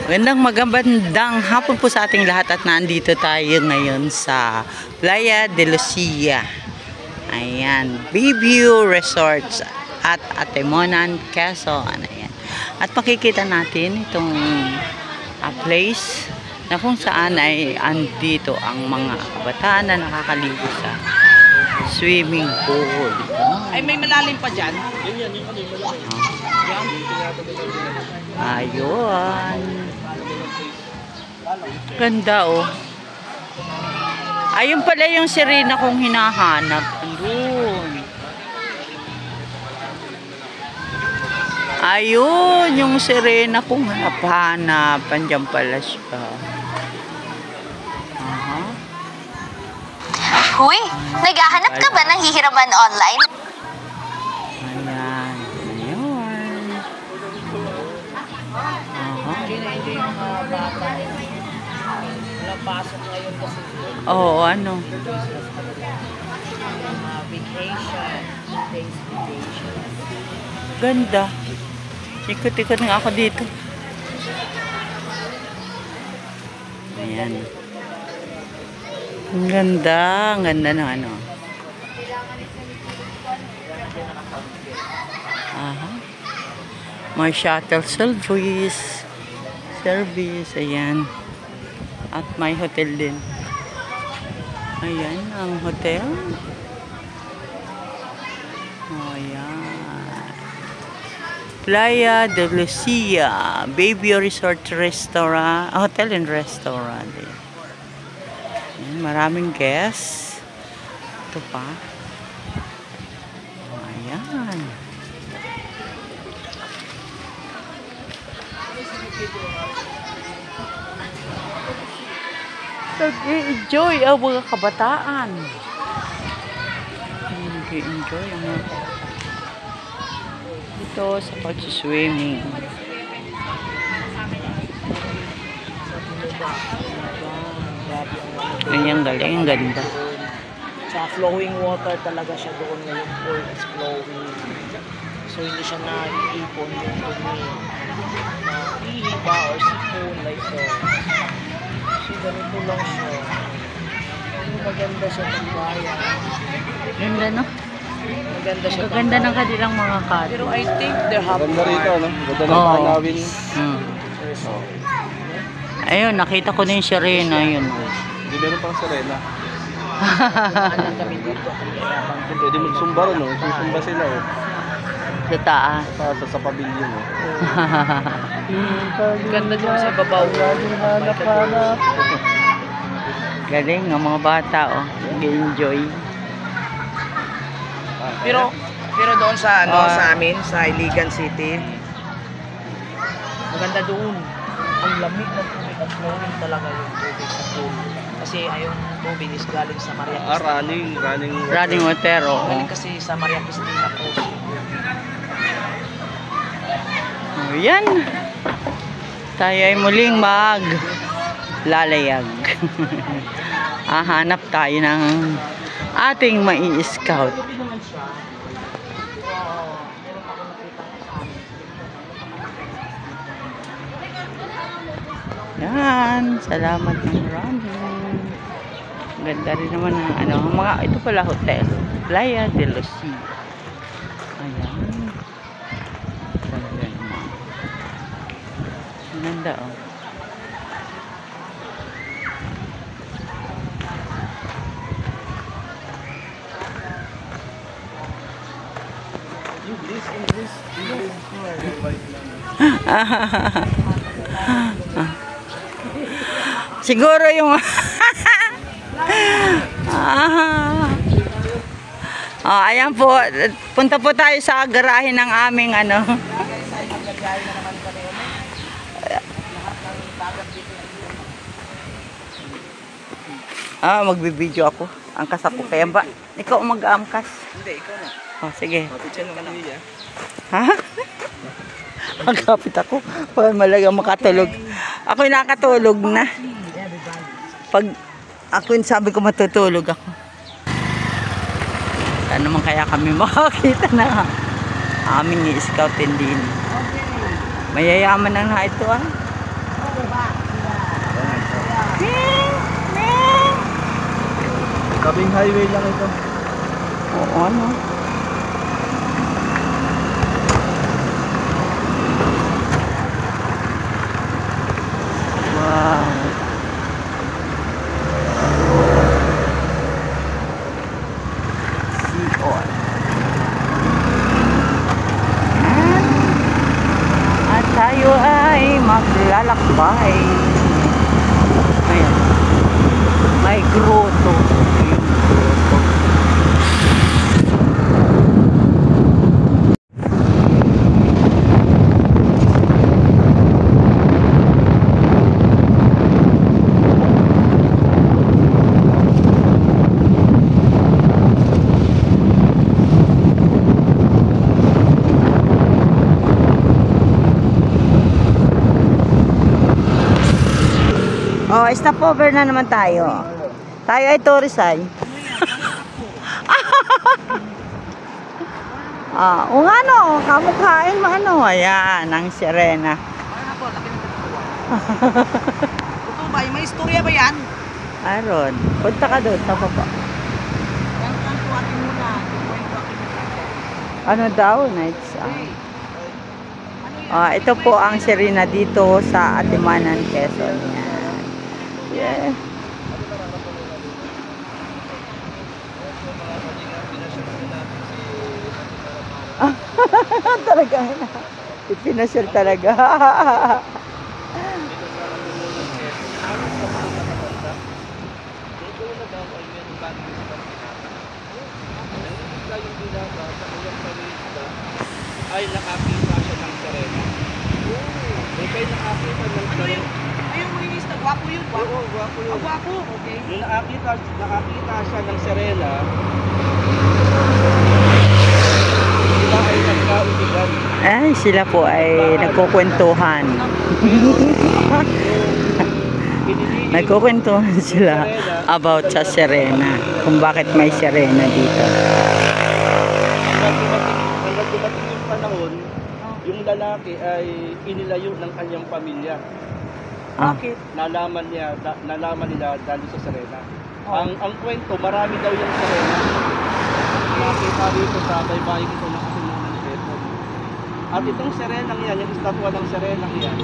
Magandang hapon po sa ating lahat at nandito tayo ngayon sa Playa de Lucia. Ayan, Bayview Resorts at Atemonan, Quezon. Ayan. At makikita natin itong place na kung saan ay andito ang mga kabataan na nakakaligo sa swimming pool. Ay, may malalim pa dyan. Ayun. Ganda oh. Ayun pala yung sirena kong hinahanap. Ayun. Ayun yung sirena kong hanap-hanap. Andiyan pala siya. Uy, naghahanap ka ba ng hihiraman online? Ayan. Ayun. Enjoy yung mga bata. Walang pasok ngayon kasi. Oo, ano? Vacation. Days vacation. Ganda. Ikot-ikot nga ako dito. Ayan. Ang ganda. Ang ganda ng ano. Aha. May shuttle service. Ayan. At may hotel din. Ayan ang hotel. Ayan. Playa de Lucia, Bayview Resort Restaurant, Hotel and Restaurant. Ayan, maraming guests. Ito pa. Ayan. Nag-enjoy ang mga kabataan. Nag-enjoy ang mga kabataan. Ito sa pag-swimming. Ang galing, ang ganda. Sa flowing water talaga siya doon na yung pool is flowing. So hindi siya naiipon yung dumi na ihiba or sipon like so. So ganito lang siya. Maganda siya ng bayan. Ganda, no? Maganda siya. Maganda ng kanilang mga kat. Pero I think they're happy. Ganda rito, no? Ganda ng panawin. Ayun, nakita ko na yung sirena. Ayun. Hindi meron pang sirena. Alam kami dito. Pwede magsumba rin, no? Susumba sila, oh. Sa taas. Sa pavilion, oh. Ganda doon sa babaw. Galing ng mga bata, oh. Nag-enjoy. Pero doon sa sa amin sa Iligan City, maganda doon. Ang lamig ng tubig at flowing talaga yung tubig sa pool. Kasi yung tubig is galing sa Maria Cristina. Running water, oh. Galing kasi sa Maria Cristina po. Ayan. Tayo ay muling lalayag. Hahanap tayo ng ating mai-scout. Yan, salamat ng marami. Ganda rin naman ng ano, mga ito pala hotel, Playa de Lucia. Ayan. Ganda naman. Ganda, oh. Siguro yung ayan po, punta po tayo sa garahe ng aming ano. Magbibideo ako. Angkas ako. Kaya ba? Ikaw mag-aangkas? Hindi, ikaw na. Oh, sige. Mapichan mo ka na. Ha? Magkapit ako. Para malagang makatulog. Ako'y nakatulog na. Pag ako'y sabi ko matutulog ako. Saan naman kaya kami makakita na aming i-scoutin din. Mayayaman na nga ito ah. Tabing highway lang ito. Oo, ano? Wow. Seaon. At tayo ay maglalakbay. Ayan. May grotto. Yung grotto. Oh, stopover na naman tayo. Tayo ay tourist ay. O nga no, kamukhain mo ano. Ayan, ang Serena. Totoo ba? May istorya ba yan? Aron, punta ka doon, sa baba. Yan ang tuwatin muna. Ano daw, nights? Ito po ang Serena dito sa Atimanan, Quezon. Yan. Yeah. Talaga. Ipinasyal talaga. Ay nakakita siya ng Serena. Okay, nakakita ng Serena. Ayun, mahinis na. Gwapo yun. Gwapo. Oo, gwapo yun. Gwapo. Okay. Yung nakakita siya ng Serena, sila ay nagkauligan. Ay, sila po ay nagkukwentuhan. Nagkukwentuhan sila about sa Serena. Kung bakit may Serena dito. Hanggang dumating yung panahon, yung lalaki ay inilayo ng kanyang pamilya. Bakit? Nalaman nila dahil sa Serena. Ang kwento, marami daw yung Serena. Nakita rito sa baybayin ito ng Atimanan, Quezon. At itong Serena yan, yung estatwa ng Serena yan,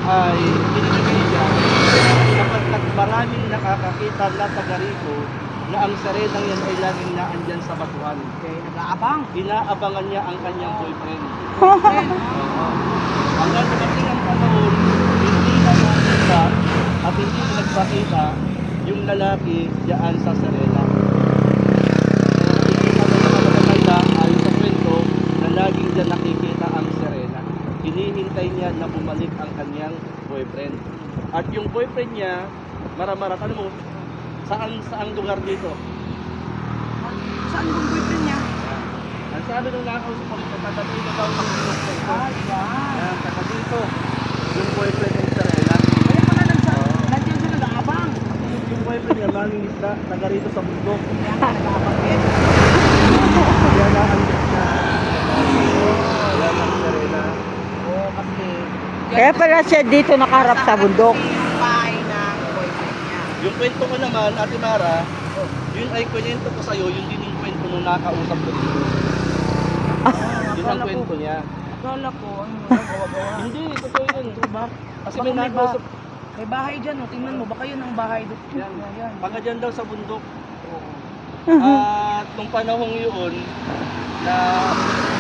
ay pinilagay niya kapag maraming nakakakita na taga rito na ang Serena yan ay laging naandyan sa batuhan. Okay, nag-aabang. Inaabangan niya ang kanyang boyfriend. Friend. Hanggang dumating ang panahon, hindi na nakita at hindi na nagpakita yung lalaki diyan sa Serena. Hindi na nakakakita ayon sa kwento na laging diyan nakikita ang Serena. Hinihintay niya na bumalik ang kanyang boyfriend. At yung boyfriend niya, maramarat, ano mo, saang lugar dito? Saan yung boyfriend niya? Ang sabi nung nakausap ko, taga dito daw ang boyfriend ko. Ay, wow. Yan, taga dito. Yung boyfriend ng Serena. Kaya pala nandiyan siya nag-aabang. Yung boyfriend niya, maling isda, taga rito sa bundok. Kaya nga, nag-aabang din. Kaya naandyan siya. Yan ang Serena. Oo, kasi... Kaya pala siya dito nakaharap sa bundok. Yung bahay ng boyfriend niya. Yung kwento ko naman, Ate Mara, yun ay kwento ko sa'yo, yun din yung kwento nung nakausap ko dito. Yun ang kwento niya. Akala ko, ano, gawa-gawa. Hindi, totoo yun. Diba? Kasi Baka may nakausap. May bahay dyan, oh. Tingnan mo, baka yun ang bahay doon. Yan. Yan. Baka dyan daw sa bundok. Oo. At nung panahong yun, na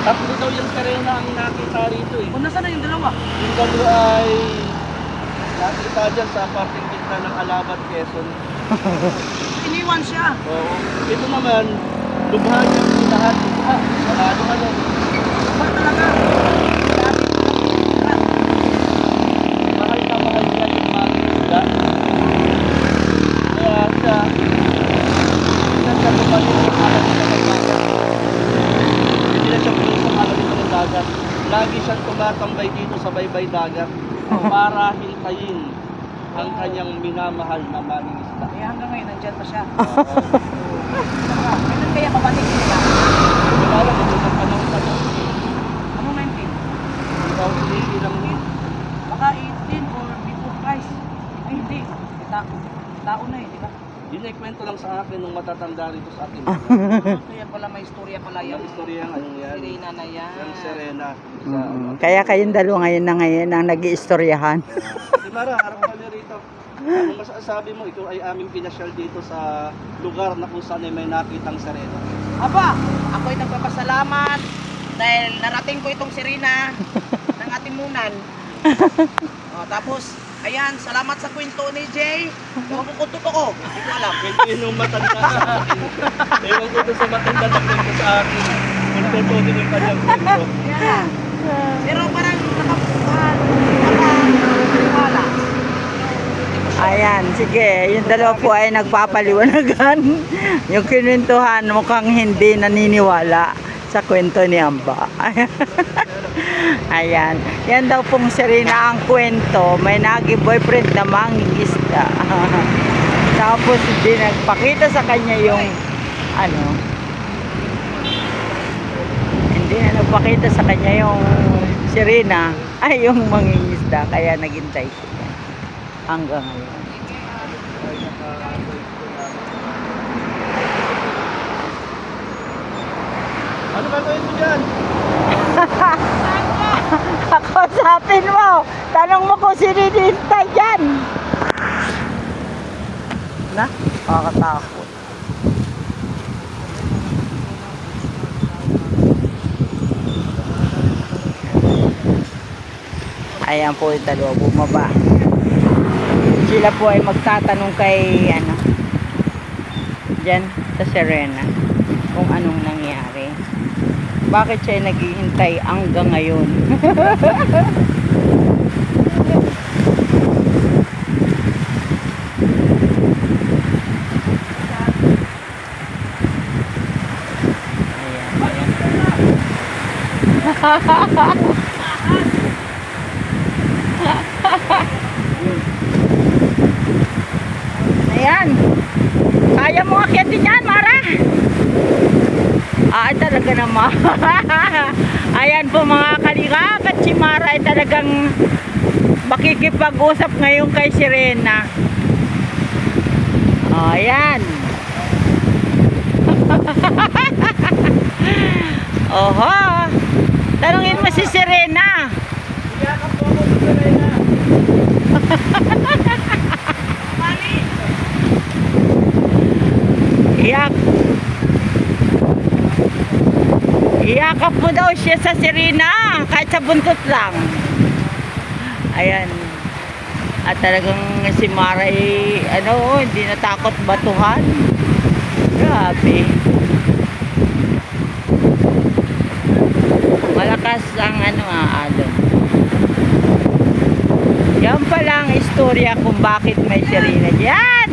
tatlo daw yung Serena ang nakita rito eh. Kung nasaan na yung dalawa? Yung dalawa ay nakita dyan sa parting gitna ng Alabat, Quezon. Iniwan siya. Oo. Ito naman, lubha niya ang lahat. Wala nung ano. Ba talaga? Mahal na mahal niya yung mga isda. Kaya siya, hindi na siya bumalik sa alam nito ng dagat. Hindi na siya bumalik sa alam nito ng dagat. Lagi siyang tumatambay dito sa baybay dagat para hintayin ang kanyang minamahal na maling isda. Kaya hanggang ngayon, nandyan pa siya. Oo. Kailan kaya babalik nila? Wala lang, ito sa panahon na to. Ano 19? Ikaw hindi lang yun. Baka 18 or before Christ. Ay, hindi. 2000 Tao na eh, di ba? Kwento lang sa akin nung matatanda rito sa akin. Kaya pala may istorya pala Yung yung istorya ng ano yan. Serena na yan. Yung Serena. Kaya kayong dalawa ngayon ang nag-iistoryahan. Si Mara, harap ka niyo rito. Anong masasabi mo, ikaw ay aming pinasyal dito sa lugar na kung saan ay may nakitang Serena? Aba, ako'y nagpapasalamat dahil narating ko itong Serena ng atimunan. Tapos, ayan, salamat sa kwento ni Jay. Ewan ko kung totoo, hindi ko alam. Kwento yun nung matanda sa akin. Ewan ko doon sa matanda na kwento sa akin. Kung totoo din yung kanyang kwento. Yeah. Pero parang nakapuhan, wala. Ayan, sige. Yung dalawa po ay nagpapaliwanagan. Yung kinwentuhan mukhang hindi naniniwala sa kwento ni Amba. Ayan. Yan daw pong Serena ang kwento. May naging boyfriend na mangingisda. Tapos hindi nagpakita sa kanya yung ano. Hindi na nagpakita sa kanya yung Serena ay yung mangingisda. Kaya naghintay siya hanggang ngayon. Ano ba gawin mo dyan? Kausapin mo. Tanong mo kung sino hinihintay dyan. Na? Nakakatakot. Ayan po yung dalawa bumaba. Sila po ay magtatanong kay ano dyan sa Serena kung anong nangyari. Bakit siya naghihintay hanggang ngayon? Ayan. Kaya mo akyatin yan, Mara. Ay, talaga naman. Ayan po mga kalingap, at si Mara ay talagang makikipag-usap ngayon kay Serena. Ayan. Oho. Tanungin mo si Serena. Iyakap po ako sa Serena. Iyakap mo daw siya sa Serena kahit sa buntot lang. Ayan. At talagang si Mara ay hindi natakot batuhan. Grabe. Malakas ang alon. Yan pala ang istorya kung bakit may Serena diyan.